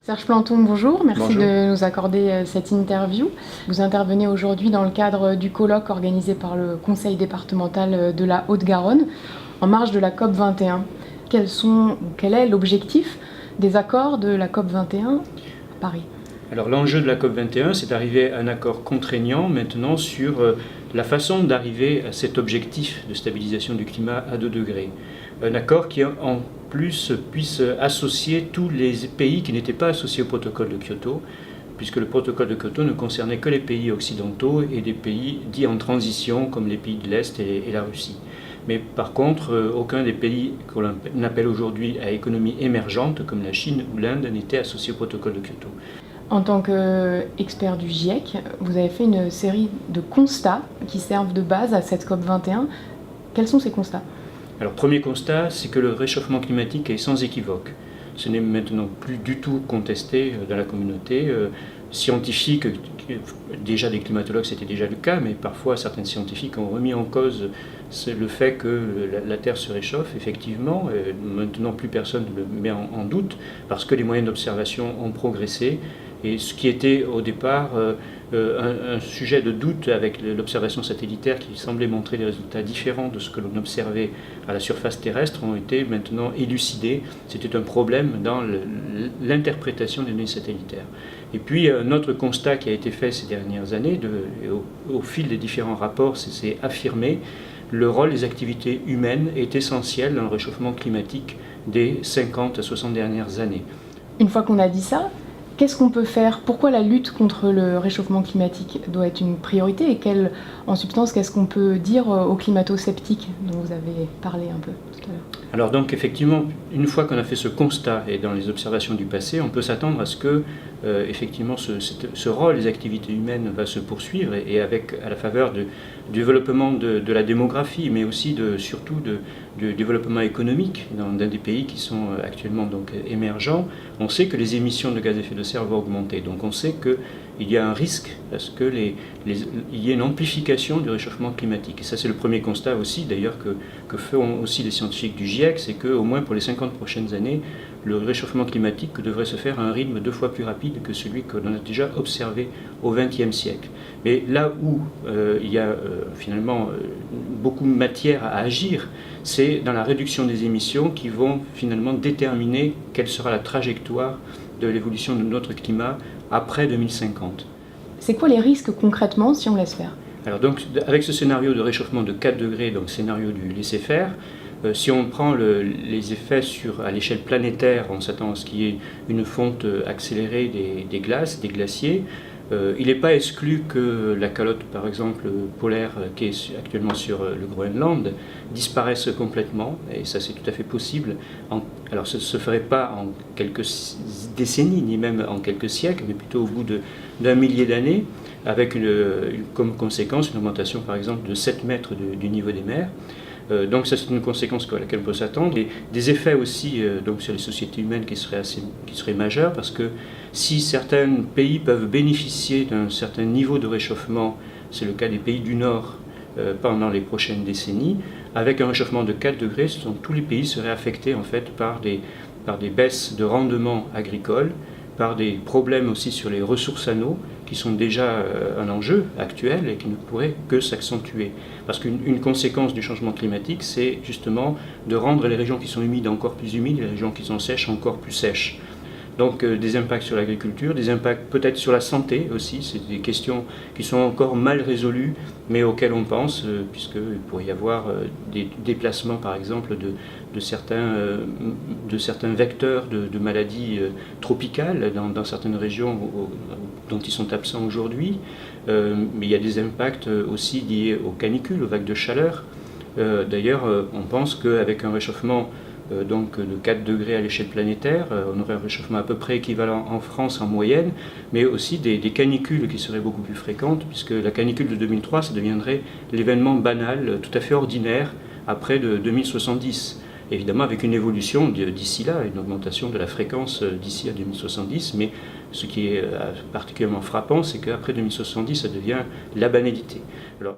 Serge Planton, bonjour, merci Bonjour. de nous accorder cette interview. Vous intervenez aujourd'hui dans le cadre du colloque organisé par le Conseil départemental de la Haute-Garonne, en marge de la COP 21. Quel est l'objectif des accords de la COP 21 à Paris? Alors l'enjeu de la COP 21, c'est d'arriver à un accord contraignant maintenant sur la façon d'arriver à cet objectif de stabilisation du climat à 2 degrés. Un accord qui en plus puisse associer tous les pays qui n'étaient pas associés au protocole de Kyoto, puisque le protocole de Kyoto ne concernait que les pays occidentaux et des pays dits en transition comme les pays de l'Est et la Russie. Mais par contre, aucun des pays qu'on appelle aujourd'hui à économie émergente, comme la Chine ou l'Inde, n'était associé au protocole de Kyoto. En tant qu'expert du GIEC, vous avez fait une série de constats qui servent de base à cette COP 21. Quels sont ces constats? Alors, premier constat, c'est que le réchauffement climatique est sans équivoque. Ce n'est maintenant plus du tout contesté dans la communauté scientifique. Déjà des climatologues, c'était déjà le cas, mais parfois certains scientifiques ont remis en cause le fait que la Terre se réchauffe, effectivement. Maintenant, plus personne ne le met en doute, parce que les moyens d'observation ont progressé. Et ce qui était au départ un sujet de doute avec l'observation satellitaire qui semblait montrer des résultats différents de ce que l'on observait à la surface terrestre ont été maintenant élucidés. C'était un problème dans l'interprétation des données satellitaires. Et puis un autre constat qui a été fait ces dernières années, au fil des différents rapports, c'est affirmé, le rôle des activités humaines est essentiel dans le réchauffement climatique des 50 à 60 dernières années. Une fois qu'on a dit ça, qu'est-ce qu'on peut faire? Pourquoi la lutte contre le réchauffement climatique doit être une priorité? Et en substance, qu'est-ce qu'on peut dire aux climato-sceptiques dont vous avez parlé un peu tout à l'heure? Alors donc effectivement, une fois qu'on a fait ce constat et dans les observations du passé, on peut s'attendre à ce que effectivement ce rôle des activités humaines va se poursuivre et avec à la faveur du développement de la démographie, mais aussi surtout du développement économique dans des pays qui sont actuellement donc émergents. On sait que les émissions de gaz à effet de serre vont augmenter, donc on sait qu'il y a un risque à ce qu'il y ait une amplification du réchauffement climatique. Et ça c'est le premier constat aussi d'ailleurs que font aussi les scientifiques du GIEC, c'est qu'au moins pour les 50 prochaines années, le réchauffement climatique devrait se faire à un rythme 2 fois plus rapide que celui que l'on a déjà observé au XXe siècle. Mais là où il y a finalement beaucoup de matière à agir, c'est dans la réduction des émissions qui vont finalement déterminer quelle sera la trajectoire de l'évolution de notre climat après 2050. C'est quoi les risques concrètement si on laisse faire? Alors donc, avec ce scénario de réchauffement de 4 degrés, donc scénario du laisser-faire, si on prend les effets à l'échelle planétaire, on s'attend à ce qu'il y ait une fonte accélérée des glaces, des glaciers. Il n'est pas exclu que la calotte, par exemple, polaire qui est actuellement sur le Groenland, disparaisse complètement, et ça c'est tout à fait possible. Alors ce ne se ferait pas en quelques décennies, ni même en quelques siècles, mais plutôt au bout d'un millier d'années, avec comme conséquence une augmentation par exemple de 7 mètres du niveau des mers. Donc ça c'est une conséquence à laquelle on peut s'attendre. Et des effets aussi donc sur les sociétés humaines qui seraient majeurs, parce que si certains pays peuvent bénéficier d'un certain niveau de réchauffement, c'est le cas des pays du Nord pendant les prochaines décennies, avec un réchauffement de 4 degrés, tous les pays seraient affectés en fait par des baisses de rendement agricole, par des problèmes aussi sur les ressources en eau, qui sont déjà un enjeu actuel et qui ne pourraient que s'accentuer. Parce qu'une conséquence du changement climatique, c'est justement de rendre les régions qui sont humides encore plus humides et les régions qui sont sèches encore plus sèches. Donc des impacts sur l'agriculture, des impacts peut-être sur la santé aussi, c'est des questions qui sont encore mal résolues, mais auxquelles on pense, puisqu'il pourrait y avoir des déplacements par exemple de certains vecteurs de maladies tropicales dans certaines régions dont ils sont absents aujourd'hui, mais il y a des impacts aussi liés aux canicules, aux vagues de chaleur. D'ailleurs, on pense qu'avec un réchauffement donc de 4 degrés à l'échelle planétaire, on aurait un réchauffement à peu près équivalent en France en moyenne, mais aussi des canicules qui seraient beaucoup plus fréquentes, puisque la canicule de 2003, ça deviendrait l'événement banal, tout à fait ordinaire, après de 2070. Évidemment avec une évolution d'ici là, une augmentation de la fréquence d'ici à 2070, mais ce qui est particulièrement frappant, c'est qu'après 2070, ça devient la banalité. Alors,